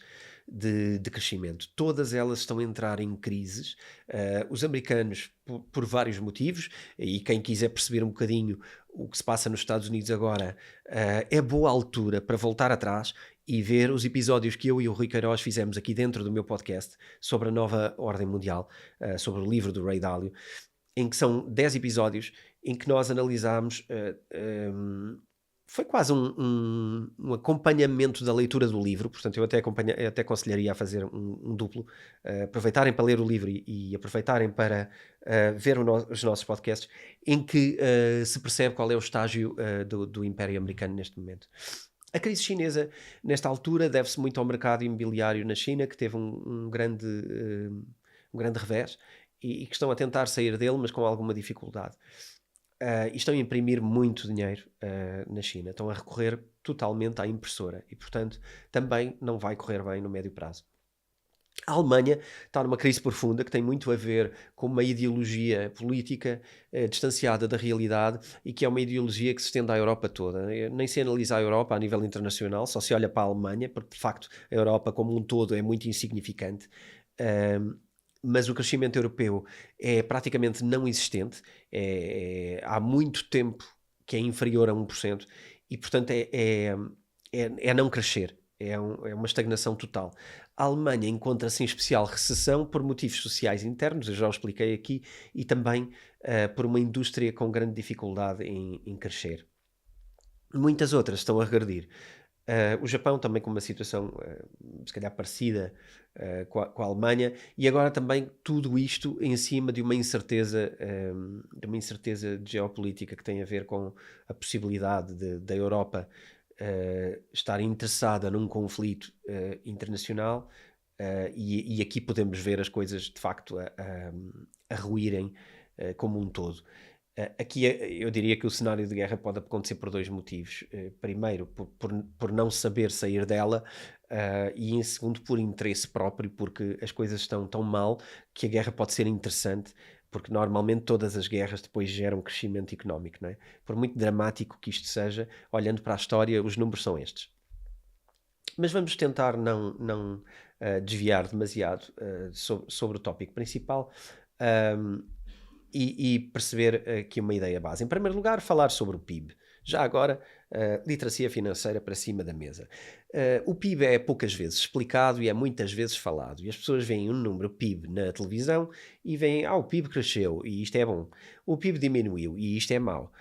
de crescimento. Todas elas estão a entrar em crises. Os americanos, por vários motivos, e quem quiser perceber um bocadinho o que se passa nos Estados Unidos agora, é boa altura para voltar atrás e ver os episódios que eu e o Rui Queiroz fizemos aqui dentro do meu podcast sobre a nova ordem mundial, sobre o livro do Ray Dalio, em que são 10 episódios em que nós analisámos... foi quase um acompanhamento da leitura do livro, portanto eu até aconselharia a fazer um duplo, aproveitarem para ler o livro e aproveitarem para ver os nossos podcasts, em que se percebe qual é o estágio do Império Americano neste momento. A crise chinesa, nesta altura, deve-se muito ao mercado imobiliário na China, que teve um grande revés, e que estão a tentar sair dele, mas com alguma dificuldade. E estão a imprimir muito dinheiro na China. Estão a recorrer totalmente à impressora e, portanto, também não vai correr bem no médio prazo. A Alemanha está numa crise profunda que tem muito a ver com uma ideologia política distanciada da realidade e que é uma ideologia que se estende à Europa toda. Nem se analisa a Europa a nível internacional, só se olha para a Alemanha, porque de facto a Europa como um todo é muito insignificante. Ahm, mas o crescimento europeu é praticamente não existente, há muito tempo que é inferior a 1% e, portanto, é não crescer, é uma estagnação total. A Alemanha encontra-se em especial recessão por motivos sociais internos, eu já o expliquei aqui, e também por uma indústria com grande dificuldade em crescer. Muitas outras estão a regredir. O Japão também com uma situação se calhar parecida com a Alemanha, e agora também tudo isto em cima de uma incerteza geopolítica que tem a ver com a possibilidade da Europa estar interessada num conflito internacional, e aqui podemos ver as coisas de facto a ruírem como um todo. Aqui eu diria que o cenário de guerra pode acontecer por dois motivos. Primeiro, por não saber sair dela, e em segundo, por interesse próprio, porque as coisas estão tão mal que a guerra pode ser interessante, porque normalmente todas as guerras depois geram crescimento económico, não é? Por muito dramático que isto seja, olhando para a história, os números são estes. Mas vamos tentar não desviar demasiado sobre o tópico principal. Um, e perceber aqui uma ideia base. Em primeiro lugar, falar sobre o PIB. Já agora, literacia financeira para cima da mesa. O PIB é poucas vezes explicado e é muitas vezes falado. E as pessoas veem um número PIB na televisão e veem, o PIB cresceu e isto é bom. O PIB diminuiu e isto é mau.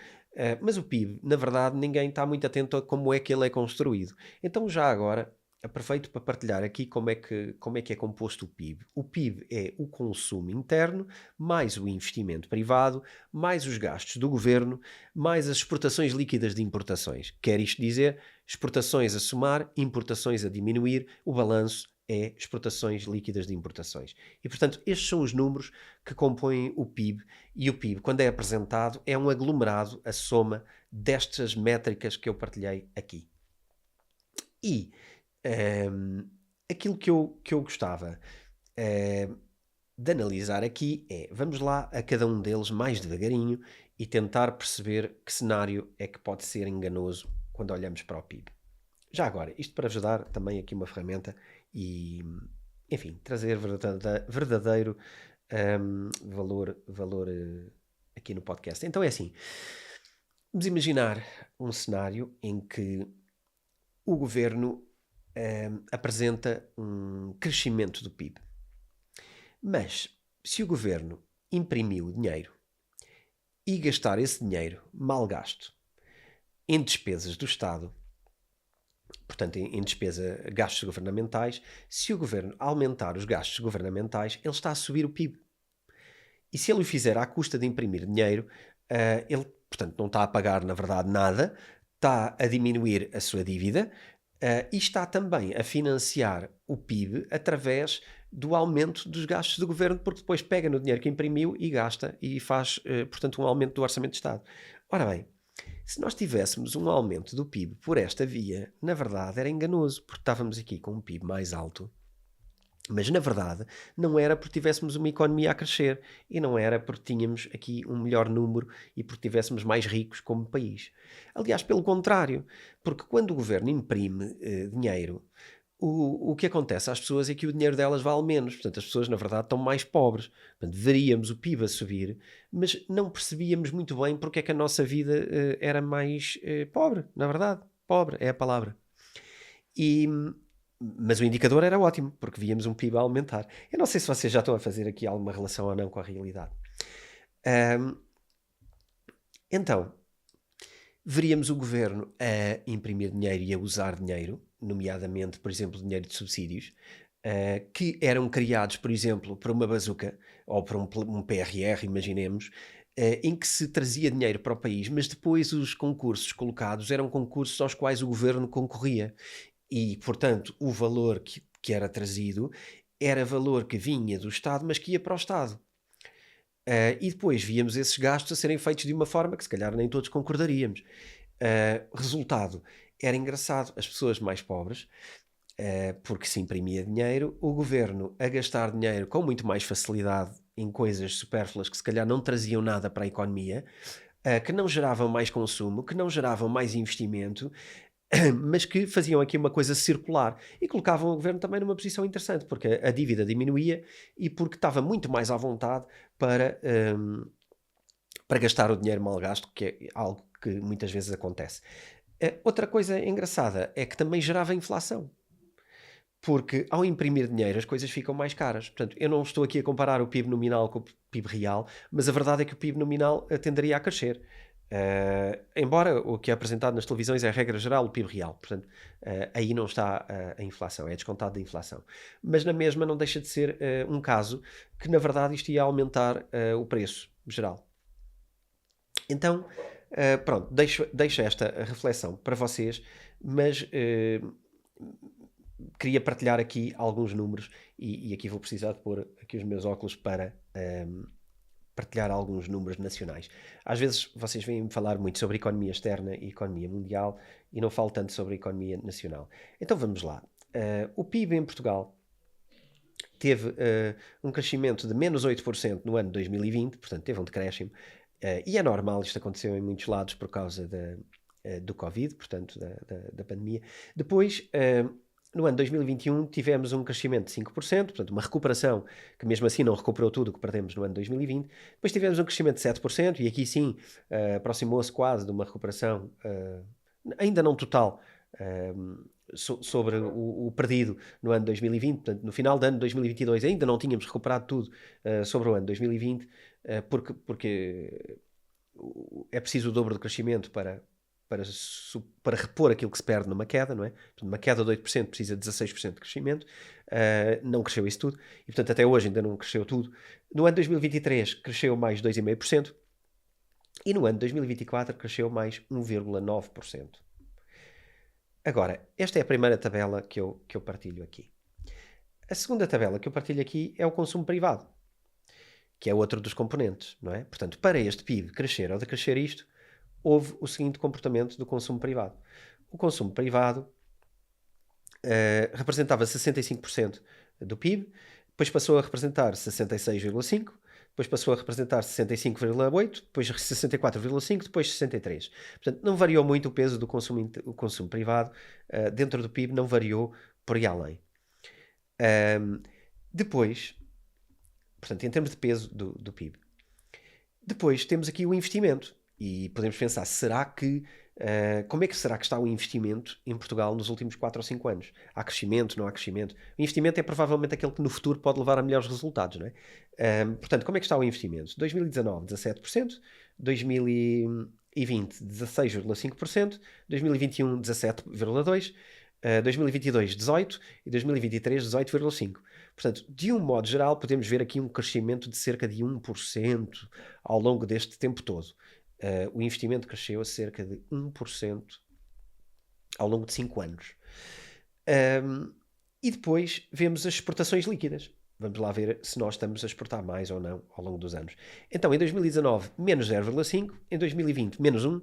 Mas o PIB, na verdade, ninguém está muito atento a como é que ele é construído. Então, já agora, aproveito para partilhar aqui como é que é composto o PIB. O PIB é o consumo interno, mais o investimento privado, mais os gastos do governo, mais as exportações líquidas de importações. Quer isto dizer, exportações a somar, importações a diminuir, o balanço é exportações líquidas de importações. E, portanto, estes são os números que compõem o PIB, e o PIB, quando é apresentado, é um aglomerado, a soma destas métricas que eu partilhei aqui. E aquilo que eu gostava de analisar aqui vamos lá a cada um deles mais devagarinho e tentar perceber que cenário é que pode ser enganoso quando olhamos para o PIB. Já agora, isto para vos dar também aqui uma ferramenta e, enfim, trazer verdadeiro valor aqui no podcast. Então é assim, vamos imaginar um cenário em que o governo apresenta um crescimento do PIB. Mas, se o governo imprimiu dinheiro e gastar esse dinheiro mal gasto em despesas do Estado, portanto em despesa, gastos governamentais, se o governo aumentar os gastos governamentais, ele está a subir o PIB. E se ele o fizer à custa de imprimir dinheiro, ele, portanto, não está a pagar, na verdade, nada, está a diminuir a sua dívida, e está também a financiar o PIB através do aumento dos gastos do governo, porque depois pega no dinheiro que imprimiu e gasta e faz, portanto, um aumento do orçamento de Estado. Ora bem, se nós tivéssemos um aumento do PIB por esta via, na verdade era enganoso, porque estávamos aqui com um PIB mais alto, mas na verdade não era porque tivéssemos uma economia a crescer e não era porque tínhamos aqui um melhor número e porque tivéssemos mais ricos como país. Aliás, pelo contrário, porque quando o governo imprime dinheiro, o que acontece às pessoas é que o dinheiro delas vale menos. Portanto, as pessoas na verdade estão mais pobres. Portanto, veríamos o PIB a subir, mas não percebíamos muito bem porque é que a nossa vida era mais pobre, na verdade. Pobre é a palavra. Mas o indicador era ótimo, porque víamos um PIB a aumentar. Eu não sei se vocês já estão a fazer aqui alguma relação ou não com a realidade. Então, veríamos o governo a imprimir dinheiro e a usar dinheiro, nomeadamente, por exemplo, dinheiro de subsídios, que eram criados, por exemplo, para uma bazuca ou para um PRR, imaginemos, em que se trazia dinheiro para o país, mas depois os concursos colocados eram concursos aos quais o governo concorria. E, portanto, o valor que era trazido era valor que vinha do Estado, mas que ia para o Estado. E depois víamos esses gastos a serem feitos de uma forma que se calhar nem todos concordaríamos. Resultado, era engraçado, as pessoas mais pobres porque se imprimia dinheiro, o governo a gastar dinheiro com muito mais facilidade em coisas supérfluas que se calhar não traziam nada para a economia, que não geravam mais consumo, que não geravam mais investimento, mas que faziam aqui uma coisa circular e colocavam o governo também numa posição interessante, porque a dívida diminuía e porque estava muito mais à vontade para, para gastar o dinheiro mal gasto, que é algo que muitas vezes acontece. Outra coisa engraçada é que também gerava inflação. Porque ao imprimir dinheiro as coisas ficam mais caras. Portanto, eu não estou aqui a comparar o PIB nominal com o PIB real, mas a verdade é que o PIB nominal tenderia a crescer. Embora o que é apresentado nas televisões é a regra geral o PIB real. Portanto, aí não está a inflação, é descontado da inflação. Mas na mesma não deixa de ser um caso que na verdade isto ia aumentar o preço geral. Então, pronto, deixo esta reflexão para vocês, mas queria partilhar aqui alguns números e aqui vou precisar de pôr aqui os meus óculos para partilhar alguns números nacionais. Às vezes vocês vêm-me falar muito sobre economia externa e economia mundial e não falo tanto sobre a economia nacional. Então vamos lá. O PIB em Portugal teve um crescimento de menos 8% no ano 2020, portanto teve um decréscimo, e é normal, isto aconteceu em muitos lados por causa do Covid, portanto da pandemia. Depois, no ano 2021 tivemos um crescimento de 5%, portanto uma recuperação que mesmo assim não recuperou tudo o que perdemos no ano 2020. Depois tivemos um crescimento de 7% e aqui sim aproximou-se quase de uma recuperação, ainda não total, sobre o perdido no ano 2020. Portanto, no final do ano 2022 ainda não tínhamos recuperado tudo sobre o ano 2020, porque é preciso o dobro do crescimento para repor aquilo que se perde numa queda, não é? Portanto, uma queda de 8% precisa de 16% de crescimento, não cresceu isso tudo, e portanto até hoje ainda não cresceu tudo. No ano 2023 cresceu mais 2,5%, e no ano 2024 cresceu mais 1,9%. Agora, esta é a primeira tabela que eu partilho aqui. A segunda tabela que eu partilho aqui é o consumo privado, que é outro dos componentes, não é? Portanto, para este PIB crescer ou decrescer isto, houve o seguinte comportamento do consumo privado. O consumo privado representava 65% do PIB, depois passou a representar 66,5%, depois passou a representar 65,8%, depois 64,5%, depois 63%. Portanto, não variou muito o peso do o consumo privado dentro do PIB, não variou por aí além. Depois, portanto, em termos de peso do PIB. Depois temos aqui o investimento. E podemos pensar, como é que será que está o investimento em Portugal nos últimos 4 ou 5 anos? Há crescimento, não há crescimento? O investimento é provavelmente aquele que no futuro pode levar a melhores resultados, não é? Portanto, como é que está o investimento? 2019, 17%, 2020, 16,5%, 2021, 17,2%, 2022, 18% e 2023, 18,5%. Portanto, de um modo geral, podemos ver aqui um crescimento de cerca de 1% ao longo deste tempo todo. O investimento cresceu a cerca de 1% ao longo de 5 anos. E depois vemos as exportações líquidas. Vamos lá ver se nós estamos a exportar mais ou não ao longo dos anos. Então, em 2019, menos 0,5%, em 2020, menos 1%,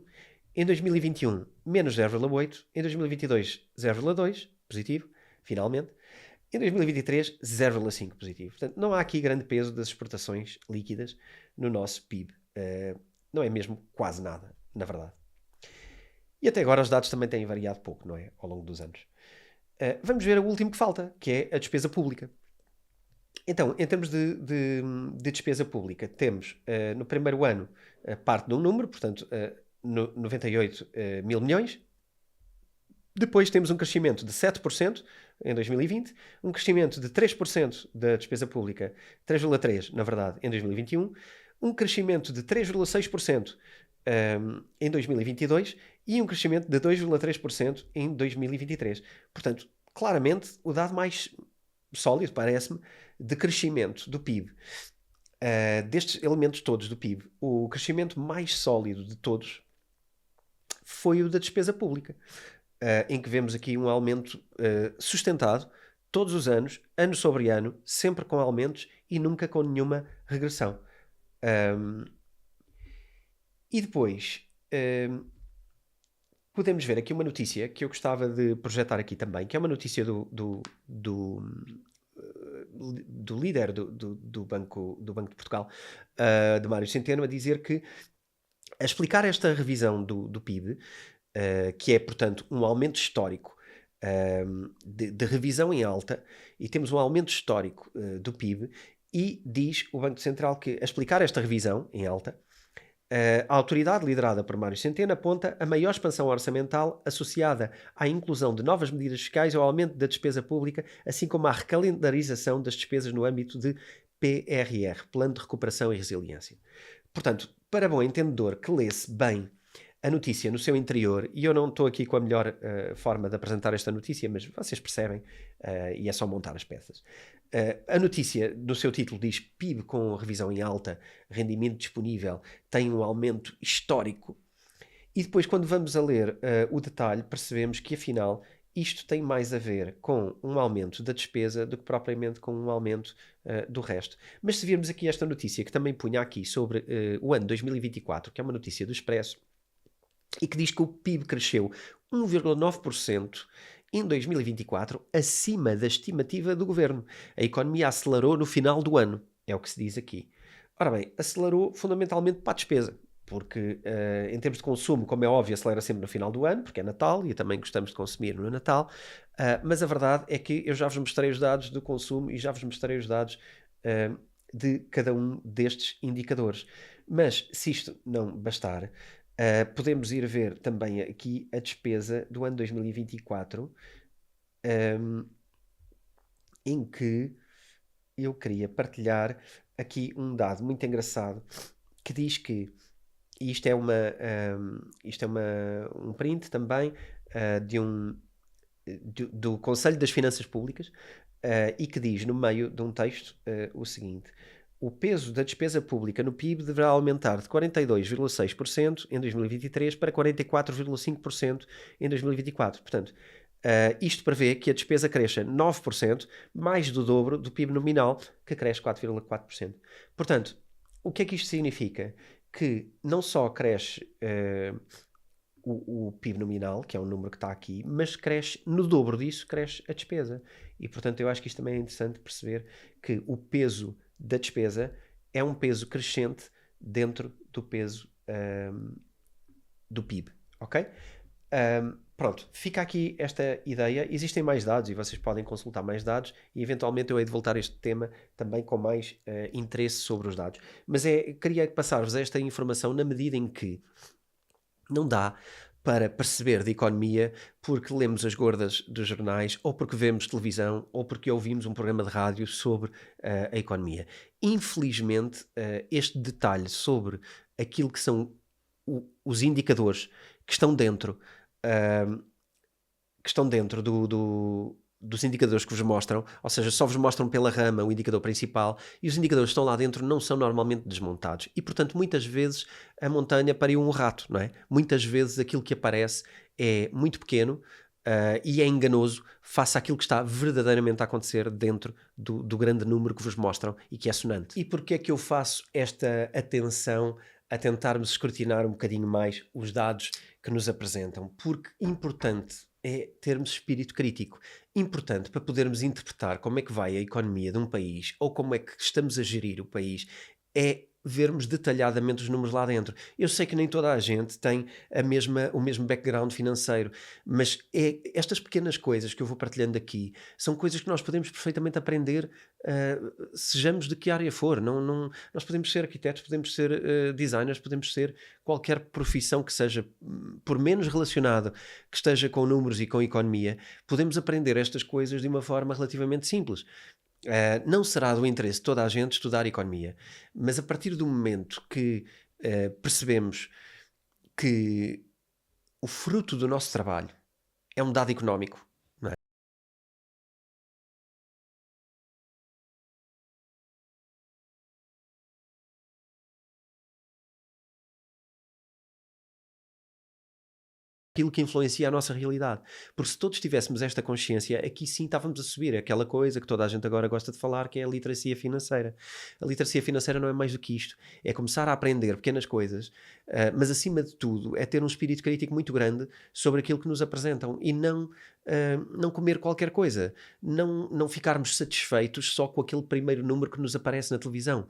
em 2021, menos 0,8%, em 2022, 0,2%, positivo, finalmente, em 2023, 0,5% positivo. Portanto, não há aqui grande peso das exportações líquidas no nosso PIB. Não é mesmo quase nada, na verdade. E até agora os dados também têm variado pouco, não é? Ao longo dos anos. Vamos ver o último que falta, que é a despesa pública. Então, em termos de despesa pública, temos no primeiro ano parte de um número, portanto, 98 mil milhões. Depois temos um crescimento de 7% em 2020, um crescimento de 3% da despesa pública, 3,3% na verdade, em 2021, um crescimento de 3,6% em 2022 e um crescimento de 2,3% em 2023. Portanto, claramente, o dado mais sólido, parece-me, de crescimento do PIB, destes elementos todos do PIB, o crescimento mais sólido de todos foi o da despesa pública, em que vemos aqui um aumento sustentado todos os anos, ano sobre ano, sempre com aumentos e nunca com nenhuma regressão. E depois podemos ver aqui uma notícia que eu gostava de projetar aqui também, que é uma notícia do líder do Banco de Portugal, de Mário Centeno, a dizer que, a explicar esta revisão do PIB, que é, portanto, um aumento histórico, de revisão em alta, e temos um aumento histórico do PIB, e diz o Banco Central que, a explicar esta revisão em alta, a autoridade liderada por Mário Centeno aponta a maior expansão orçamental associada à inclusão de novas medidas fiscais e ao aumento da despesa pública, assim como à recalendarização das despesas no âmbito de PRR, Plano de Recuperação e Resiliência. Portanto, para bom entendedor que lesse bem a notícia no seu interior, e eu não estou aqui com a melhor forma de apresentar esta notícia, mas vocês percebem, e é só montar as peças. A notícia, no seu título, diz PIB com revisão em alta, rendimento disponível, tem um aumento histórico. E depois, quando vamos a ler o detalhe, percebemos que, afinal, isto tem mais a ver com um aumento da despesa do que propriamente com um aumento do resto. Mas se virmos aqui esta notícia, que também punha aqui sobre o ano 2024, que é uma notícia do Expresso, e que diz que o PIB cresceu 1,9% em 2024, acima da estimativa do governo. A economia acelerou no final do ano, é o que se diz aqui. Ora bem, acelerou fundamentalmente para a despesa, porque em termos de consumo, como é óbvio, acelera sempre no final do ano, porque é Natal e também gostamos de consumir no Natal, mas a verdade é que eu já vos mostrei os dados do consumo e já vos mostrei os dados de cada um destes indicadores. Mas se isto não bastar, podemos ir ver também aqui a despesa do ano 2024, em que eu queria partilhar aqui um dado muito engraçado que diz que, e isto é um print também do Conselho das Finanças Públicas, e que diz no meio de um texto o seguinte: o peso da despesa pública no PIB deverá aumentar de 42,6% em 2023 para 44,5% em 2024. Portanto, isto prevê que a despesa cresça 9%, mais do dobro do PIB nominal, que cresce 4,4%. Portanto, o que é que isto significa? Que não só cresce o PIB nominal, que é um número que está aqui, mas cresce no dobro disso, cresce a despesa. E, portanto, eu acho que isto também é interessante perceber que o peso da despesa é um peso crescente dentro do peso do PIB, ok? Pronto, fica aqui esta ideia. Existem mais dados e vocês podem consultar mais dados e eventualmente eu hei de voltar a este tema também com mais interesse sobre os dados. Mas queria passar-vos esta informação na medida em que não dá para perceber de economia porque lemos as gordas dos jornais, ou porque vemos televisão, ou porque ouvimos um programa de rádio sobre a economia. Infelizmente, este detalhe sobre aquilo que são os indicadores que estão dentro, uh, dos indicadores que vos mostram, ou seja, só vos mostram pela rama o indicador principal, e os indicadores que estão lá dentro não são normalmente desmontados. E, portanto, muitas vezes a montanha pariu um rato, não é? Muitas vezes aquilo que aparece é muito pequeno e é enganoso face àquilo que está verdadeiramente a acontecer dentro do grande número que vos mostram e que é sonante. E porquê é que eu faço esta atenção a tentarmos escrutinar um bocadinho mais os dados que nos apresentam? Porque importante é termos espírito crítico. Importante para podermos interpretar como é que vai a economia de um país ou como é que estamos a gerir o país é vermos detalhadamente os números lá dentro. Eu sei que nem toda a gente tem o mesmo background financeiro, mas estas pequenas coisas que eu vou partilhando aqui são coisas que nós podemos perfeitamente aprender, sejamos de que área for. Nós podemos ser arquitetos, podemos ser designers, podemos ser qualquer profissão que seja, por menos relacionada, que esteja com números e com economia, podemos aprender estas coisas de uma forma relativamente simples. Não será do interesse de toda a gente estudar economia, mas a partir do momento que percebemos que o fruto do nosso trabalho é um dado económico, aquilo que influencia a nossa realidade. Porque se todos tivéssemos esta consciência, aqui sim estávamos a subir aquela coisa que toda a gente agora gosta de falar, que é a literacia financeira. A literacia financeira não é mais do que isto. É começar a aprender pequenas coisas, mas acima de tudo é ter um espírito crítico muito grande sobre aquilo que nos apresentam e não comer qualquer coisa. Não ficarmos satisfeitos só com aquele primeiro número que nos aparece na televisão.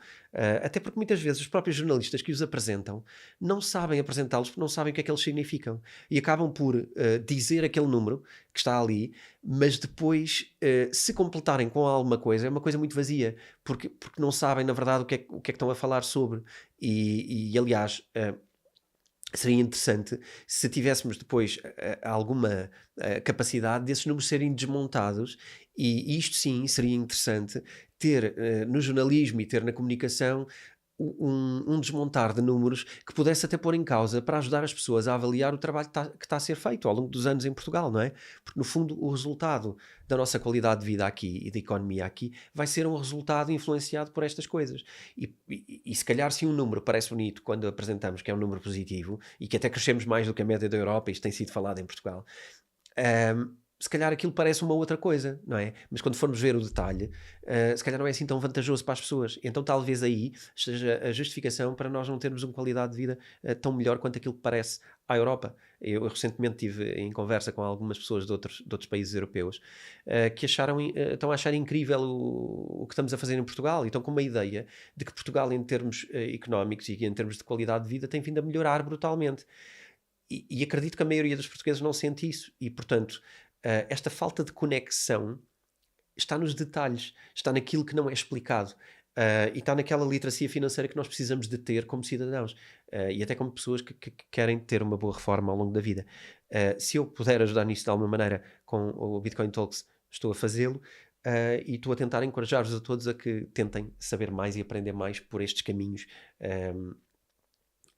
Até porque muitas vezes os próprios jornalistas que os apresentam não sabem apresentá-los porque não sabem o que é que eles significam. E acabam por dizer aquele número que está ali, mas depois, se completarem com alguma coisa, é uma coisa muito vazia, porque não sabem, na verdade, o que é que estão a falar sobre. Aliás, seria interessante se tivéssemos depois alguma capacidade desses números serem desmontados, e isto sim seria interessante ter no jornalismo e ter na comunicação um desmontar de números que pudesse até pôr em causa para ajudar as pessoas a avaliar o trabalho que está a ser feito ao longo dos anos em Portugal, não é? Porque no fundo o resultado da nossa qualidade de vida aqui e da economia aqui vai ser um resultado influenciado por estas coisas. E se calhar se um número parece bonito quando apresentamos que é um número positivo e que até crescemos mais do que a média da Europa, isto tem sido falado em Portugal, se calhar aquilo parece uma outra coisa, não é? Mas quando formos ver o detalhe, se calhar não é assim tão vantajoso para as pessoas. Então talvez aí seja a justificação para nós não termos uma qualidade de vida tão melhor quanto aquilo que parece à Europa. Eu recentemente estive em conversa com algumas pessoas de outros países europeus que estão a achar incrível o que estamos a fazer em Portugal e estão com uma ideia de que Portugal, em termos económicos e em termos de qualidade de vida, tem vindo a melhorar brutalmente. E acredito que a maioria dos portugueses não sente isso. E, portanto, esta falta de conexão está nos detalhes, está naquilo que não é explicado. E está naquela literacia financeira que nós precisamos de ter como cidadãos e até como pessoas que querem ter uma boa reforma ao longo da vida. Se eu puder ajudar nisso de alguma maneira com o Bitcoin Talks, estou a fazê-lo. E estou a tentar encorajar-vos a todos a que tentem saber mais e aprender mais por estes caminhos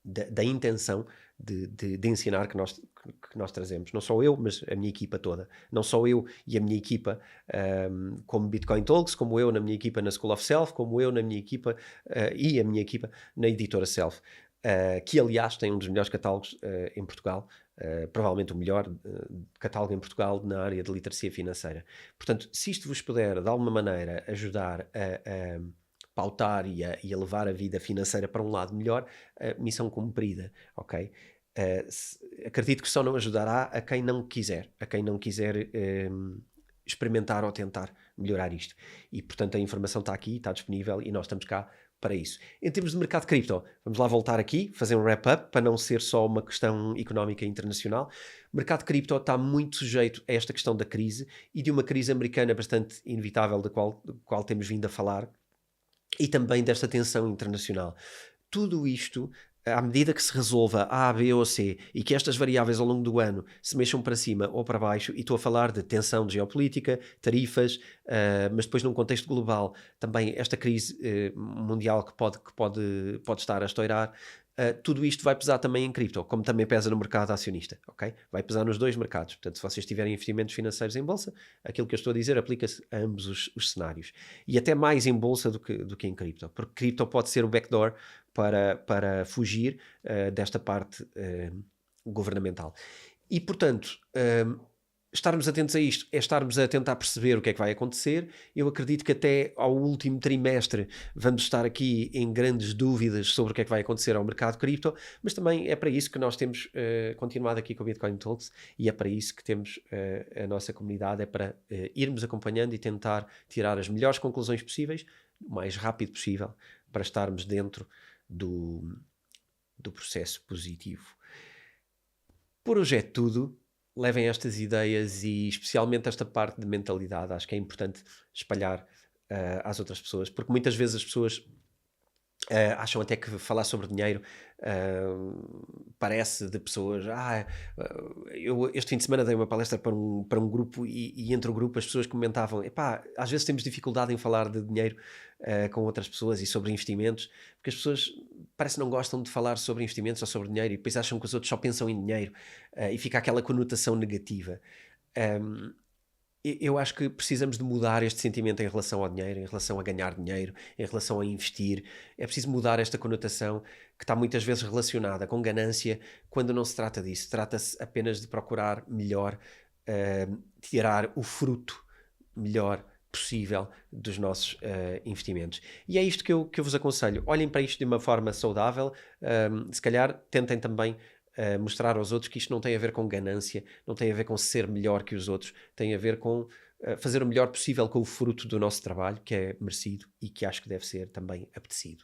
da intenção de ensinar que nós trazemos. Não só eu, mas a minha equipa toda. Não só eu e a minha equipa como Bitcoin Talks, como eu na minha equipa na School of Self, como eu na minha equipa e a minha equipa na editora Self, que aliás tem um dos melhores catálogos em Portugal, provavelmente o melhor catálogo em Portugal na área de literacia financeira. Portanto, se isto vos puder de alguma maneira ajudar a pautar e a levar a vida financeira para um lado melhor, missão cumprida, ok? Acredito que só não ajudará a quem não quiser, experimentar ou tentar melhorar isto. E, portanto, a informação está aqui, está disponível e nós estamos cá para isso. Em termos de mercado de cripto, vamos lá voltar aqui, fazer um wrap-up para não ser só uma questão económica internacional. O mercado de cripto está muito sujeito a esta questão da crise e de uma crise americana bastante inevitável da qual temos vindo a falar, e também desta tensão internacional. Tudo isto, à medida que se resolva A, B ou C e que estas variáveis ao longo do ano se mexam para cima ou para baixo, e estou a falar de tensão de geopolítica, tarifas, mas depois num contexto global também esta crise mundial que pode estar a estourar, tudo isto vai pesar também em cripto, como também pesa no mercado acionista, ok? Vai pesar nos dois mercados. Portanto, se vocês tiverem investimentos financeiros em bolsa, aquilo que eu estou a dizer aplica-se a ambos os cenários. E até mais em bolsa do que em cripto, porque cripto pode ser o backdoor para fugir desta parte governamental. E, portanto, estarmos atentos a isto é estarmos a tentar perceber o que é que vai acontecer. Eu acredito que até ao último trimestre vamos estar aqui em grandes dúvidas sobre o que é que vai acontecer ao mercado cripto, mas também é para isso que nós temos continuado aqui com o Bitcoin Talks, e é para isso que temos a nossa comunidade, é para irmos acompanhando e tentar tirar as melhores conclusões possíveis, o mais rápido possível, para estarmos dentro do processo positivo. Por hoje é tudo. Levem estas ideias e especialmente esta parte de mentalidade. Acho que é importante espalhar às outras pessoas, porque muitas vezes as pessoas acham até que falar sobre dinheiro parece de pessoas. Eu este fim de semana dei uma palestra para um grupo e entre o grupo as pessoas comentavam: epá, às vezes temos dificuldade em falar de dinheiro com outras pessoas e sobre investimentos, porque as pessoas parece que não gostam de falar sobre investimentos ou sobre dinheiro e depois acham que os outros só pensam em dinheiro e fica aquela conotação negativa. eu acho que precisamos de mudar este sentimento em relação ao dinheiro, em relação a ganhar dinheiro, em relação a investir. É preciso mudar esta conotação que está muitas vezes relacionada com ganância, quando não se trata disso. Trata-se apenas de procurar melhor, tirar o fruto melhor possível dos nossos investimentos. E é isto que eu vos aconselho. Olhem para isto de uma forma saudável. Se calhar tentem também mostrar aos outros que isto não tem a ver com ganância, não tem a ver com ser melhor que os outros, tem a ver com fazer o melhor possível com o fruto do nosso trabalho, que é merecido e que acho que deve ser também apetecido.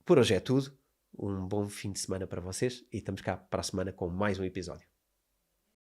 Por hoje é tudo. Um bom fim de semana para vocês e estamos cá para a semana com mais um episódio.